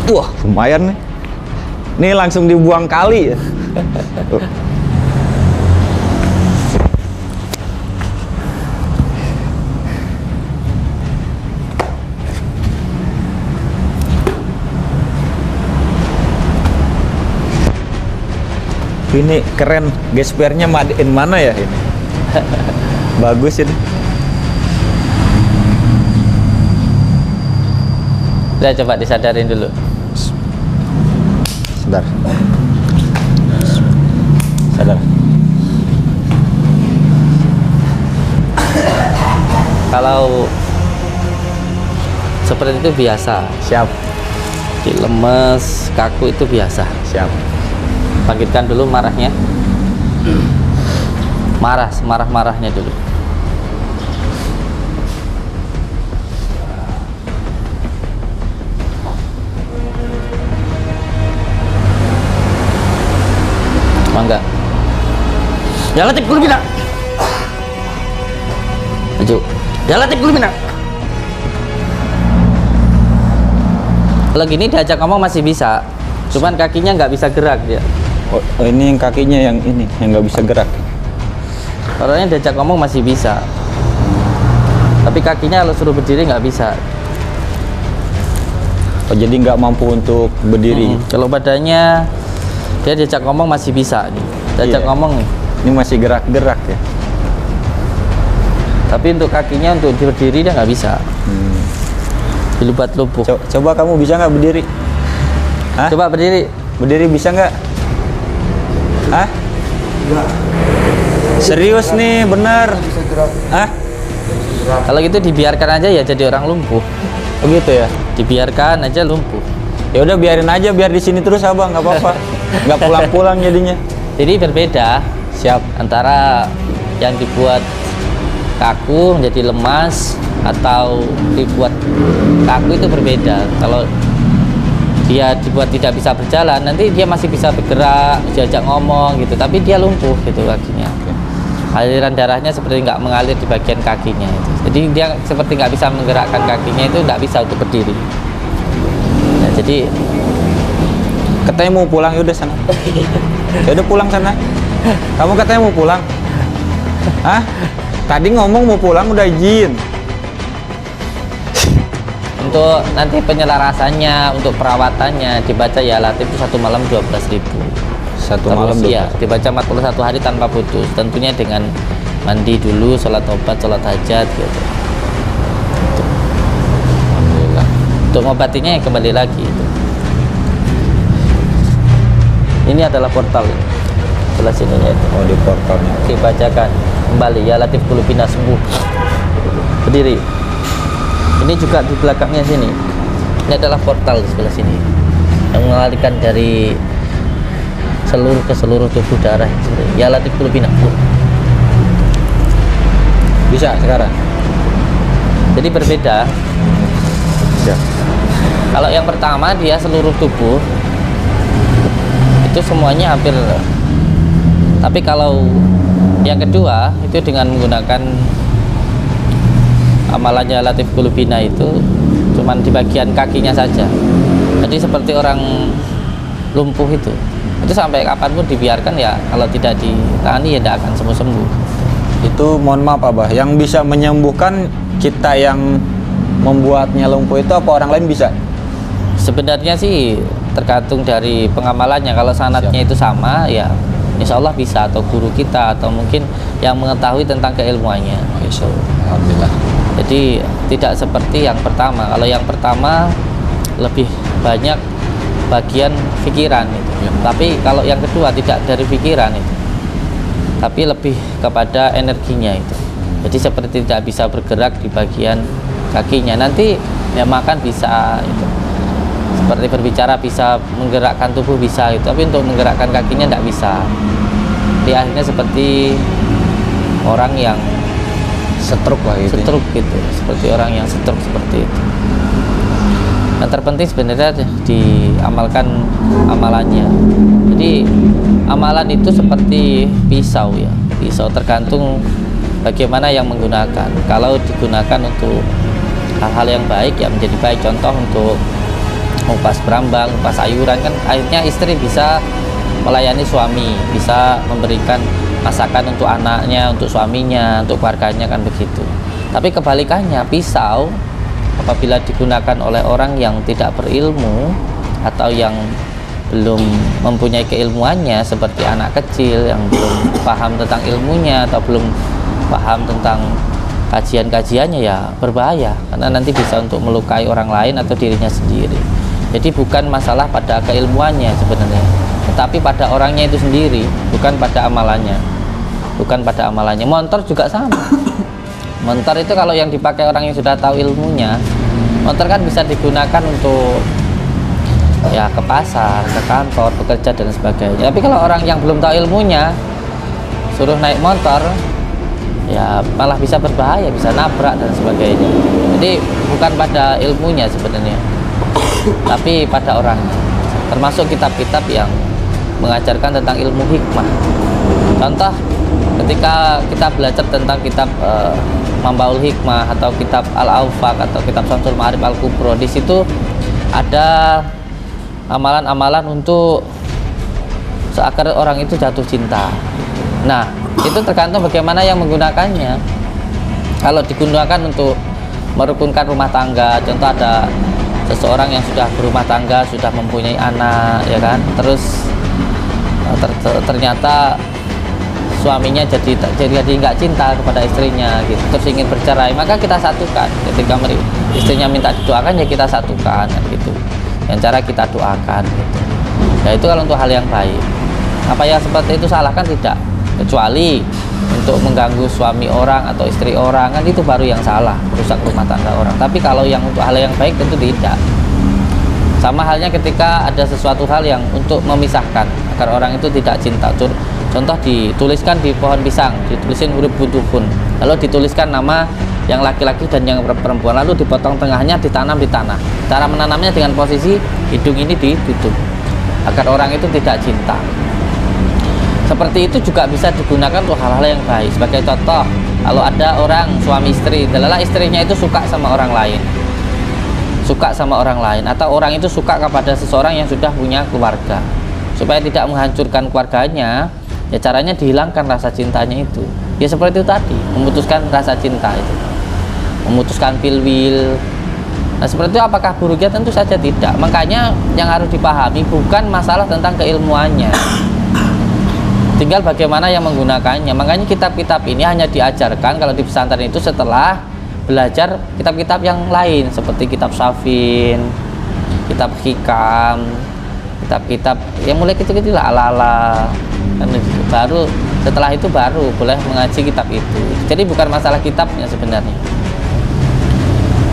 Wah, lumayan nih. Ini langsung dibuang kali ya. Ini keren, gespernya made in mana ya ini? Bagus ini. Udah, coba disadarin dulu. Sadar. Sadar. Kalau seperti itu biasa. Siap. Di lemes, kaku itu biasa. Siap. Bangkitkan dulu marahnya. Marah-marahnya dulu. Mangga. Ya Latif dulu bina. Maju. Ya Latif dulu bina. Kalau gini diajak ngomong masih bisa, cuman kakinya nggak bisa gerak dia. Oh, ini yang kakinya yang ini yang nggak bisa gerak. Orangnya diajak ngomong masih bisa, tapi kakinya kalau suruh berdiri nggak bisa. Oh, jadi nggak mampu untuk berdiri. Kalau badannya dia diajak ngomong masih bisa nih, diajak Iya. ngomong nih. Ini masih gerak-gerak ya. Tapi untuk kakinya untuk berdiri dia nggak bisa. Dilubat lumpuh. Coba kamu bisa nggak berdiri? Hah? Coba berdiri. Berdiri bisa nggak? Hah? Serius nih, bener? Hah? Kalau gitu dibiarkan aja ya jadi orang lumpuh. Oh gitu ya? Dibiarkan aja lumpuh. Ya udah biarin aja, biar di sini terus abang, nggak apa-apa. Nggak pulang-pulang jadinya. Jadi berbeda Siap. antara yang dibuat kaku menjadi lemas atau dibuat kaku itu berbeda. Kalau dia dibuat tidak bisa berjalan, nanti dia masih bisa bergerak, diajak ngomong gitu, tapi dia lumpuh gitu kakinya. Aliran darahnya seperti nggak mengalir di bagian kakinya itu. Jadi dia seperti nggak bisa menggerakkan kakinya, itu nggak bisa untuk berdiri. Nah, jadi Katanya mau pulang, yaudah sana. Ya udah pulang sana. Kamu katanya mau pulang? Hah? Tadi ngomong mau pulang udah izin. untuk nanti penyelarasannya, untuk perawatannya dibaca ya Latif itu 1 malam 12.000. Satu malam ya, dibaca 41 hari tanpa putus, tentunya dengan mandi dulu, sholat obat, sholat hajat gitu. Alhamdulillah. Untuk ngobatinya ya kembali lagi itu. Ini adalah portal sebelah sininya itu. Oh, di portalnya. Dibacakan kembali ya Latif Qulubina sembuh. Berdiri. Ini juga di belakangnya sini. Ini adalah portal di sebelah sini yang mengalirkan dari seluruh ke seluruh tubuh darah. Ya Latif Qulubina. Bisa sekarang? Jadi berbeda. Bisa. Kalau yang pertama dia seluruh tubuh itu semuanya hampir. Tapi kalau yang kedua itu dengan menggunakan amalannya Latif Qulubina itu cuman di bagian kakinya saja. Jadi seperti orang lumpuh itu sampai kapanpun dibiarkan ya, kalau tidak ditangani ya tidak akan sembuh-sembuh. Itu mohon maaf Abah, yang bisa menyembuhkan kita yang membuatnya lumpuh itu apa orang lain bisa? Sebenarnya sih tergantung dari pengamalannya. Kalau sanadnya itu sama ya insya Allah bisa, atau guru kita atau mungkin yang mengetahui tentang keilmuannya gitu. Alhamdulillah. Jadi tidak seperti yang pertama. Kalau yang pertama lebih banyak bagian pikiran itu. Ya. Tapi kalau yang kedua tidak dari pikiran itu, tapi lebih kepada energinya itu. Jadi seperti tidak bisa bergerak di bagian kakinya. Nanti ya makan bisa itu. Seperti berbicara bisa, menggerakkan tubuh bisa itu. Tapi untuk menggerakkan kakinya tidak bisa. Di akhirnya seperti orang yang Stroke lah gitu. stroke gitu, seperti orang yang stroke seperti itu. Yang terpenting sebenarnya diamalkan amalannya. Jadi amalan itu seperti pisau ya, pisau tergantung bagaimana yang menggunakan. Kalau digunakan untuk hal-hal yang baik ya menjadi baik. Contoh untuk ngupas berambang, ngupas sayuran, kan akhirnya istri bisa melayani suami, bisa memberikan masakan untuk anaknya, untuk suaminya, untuk keluarganya, kan begitu. Tapi kebalikannya, pisau apabila digunakan oleh orang yang tidak berilmu atau yang belum mempunyai keilmuannya, seperti anak kecil yang belum paham tentang ilmunya atau belum paham tentang kajian-kajiannya, ya berbahaya, karena nanti bisa untuk melukai orang lain atau dirinya sendiri. Jadi bukan masalah pada keilmuannya sebenarnya, tetapi pada orangnya itu sendiri, bukan pada amalannya. Bukan pada amalannya. Motor juga sama. Motor itu kalau yang dipakai orang yang sudah tahu ilmunya, motor kan bisa digunakan untuk ya ke pasar, ke kantor, bekerja dan sebagainya. Tapi kalau orang yang belum tahu ilmunya suruh naik motor, ya malah bisa berbahaya, bisa nabrak dan sebagainya. Jadi bukan pada ilmunya sebenarnya, tapi pada orangnya. Termasuk kitab-kitab yang mengajarkan tentang ilmu hikmah. Contoh, ketika kita belajar tentang kitab Mambaul Hikmah atau kitab Al-Awfaq atau kitab Syamsul Ma'arif Al-Kubro, di situ ada amalan-amalan untuk agar orang itu jatuh cinta. Nah, itu tergantung bagaimana yang menggunakannya. Kalau digunakan untuk merukunkan rumah tangga, contoh ada seseorang yang sudah berumah tangga, sudah mempunyai anak, ya kan, terus ternyata suaminya jadi nggak cinta kepada istrinya gitu, terus ingin bercerai, maka kita satukan. Ketika istrinya minta didoakan, ya kita satukan gitu, yang cara kita doakan gitu. Ya itu kalau untuk hal yang baik. Apa yang seperti itu salah? Kan tidak, kecuali untuk mengganggu suami orang atau istri orang, kan itu baru yang salah, merusak rumah tangga orang. Tapi kalau yang untuk hal yang baik tentu tidak. Sama halnya ketika ada sesuatu hal yang untuk memisahkan agar orang itu tidak cinta. Contoh dituliskan di pohon pisang, ditulisin huruf butuhun, lalu dituliskan nama yang laki-laki dan yang perempuan, lalu dipotong tengahnya, ditanam di tanah. Cara menanamnya dengan posisi hidung ini ditutup agar orang itu tidak cinta. Seperti itu juga bisa digunakan untuk hal-hal yang baik. Sebagai contoh, kalau ada orang suami istri, adalah istrinya itu suka sama orang lain, atau orang itu suka kepada seseorang yang sudah punya keluarga, supaya tidak menghancurkan keluarganya, ya caranya dihilangkan rasa cintanya itu. Ya seperti itu tadi, memutuskan rasa cinta itu, memutuskan pilwil. Nah seperti itu apakah buruknya? Tentu saja tidak. Makanya yang harus dipahami bukan masalah tentang keilmuannya, tinggal bagaimana yang menggunakannya. Makanya kitab-kitab ini hanya diajarkan kalau di pesantren itu setelah belajar kitab-kitab yang lain, seperti kitab Syafin, kitab Hikam, kitab-kitab yang mulai kecil-kecil lah, ala-ala, kan gitu. Baru setelah itu baru boleh mengaji kitab itu. Jadi bukan masalah kitabnya sebenarnya,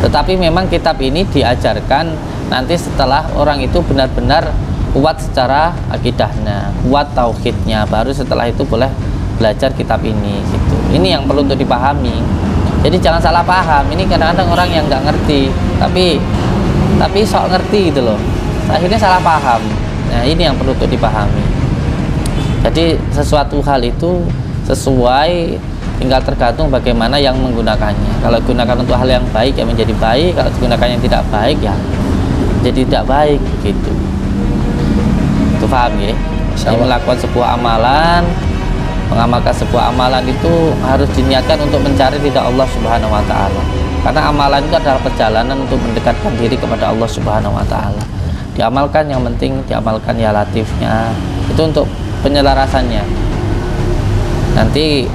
tetapi memang kitab ini diajarkan nanti setelah orang itu benar-benar kuat secara akidahnya, kuat tauhidnya, baru setelah itu boleh belajar kitab ini gitu. Ini yang perlu untuk dipahami. Jadi jangan salah paham. Ini kadang-kadang orang yang nggak ngerti, tapi sok ngerti gitu loh, akhirnya salah paham. Nah ini yang perlu untuk dipahami. Jadi sesuatu hal itu sesuai, tinggal tergantung bagaimana yang menggunakannya. Kalau digunakan untuk hal yang baik ya menjadi baik, kalau digunakan yang tidak baik ya jadi tidak baik gitu. Itu paham ya? Jadi melakukan sebuah amalan, mengamalkan sebuah amalan itu harus diniatkan untuk mencari ridha Allah Subhanahu wa taala. Karena amalan itu adalah perjalanan untuk mendekatkan diri kepada Allah Subhanahu wa taala. Diamalkan, yang penting diamalkan ya latifnya. Itu untuk penyelarasannya. Nanti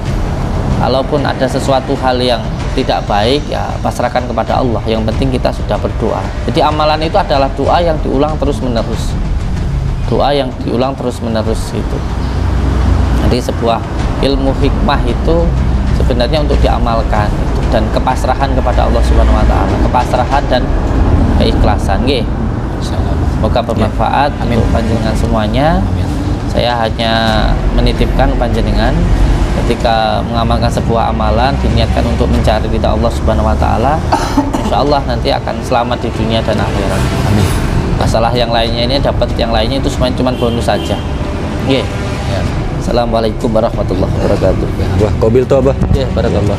kalaupun ada sesuatu hal yang tidak baik, ya pasrahkan kepada Allah. Yang penting kita sudah berdoa. Jadi amalan itu adalah doa yang diulang terus-menerus. Doa yang diulang terus-menerus itu. Jadi sebuah ilmu hikmah itu sebenarnya untuk diamalkan itu, dan kepasrahan kepada Allah Subhanahu wa taala, kepasrahan dan keikhlasan. Nggih. Semoga bermanfaat untuk panjenengan semuanya. Amin. Saya hanya menitipkan panjenengan ketika mengamalkan sebuah amalan diniatkan untuk mencari ridha Allah Subhanahu wa taala, insyaallah nanti akan selamat di dunia dan akhirat. Amin. Masalah yang lainnya ini dapat yang lainnya itu semuanya cuma bonus saja. Nggih. Ya. Assalamualaikum warahmatullahi wabarakatuh. Wah, qabil tuh, Abah. Ya, barakallah.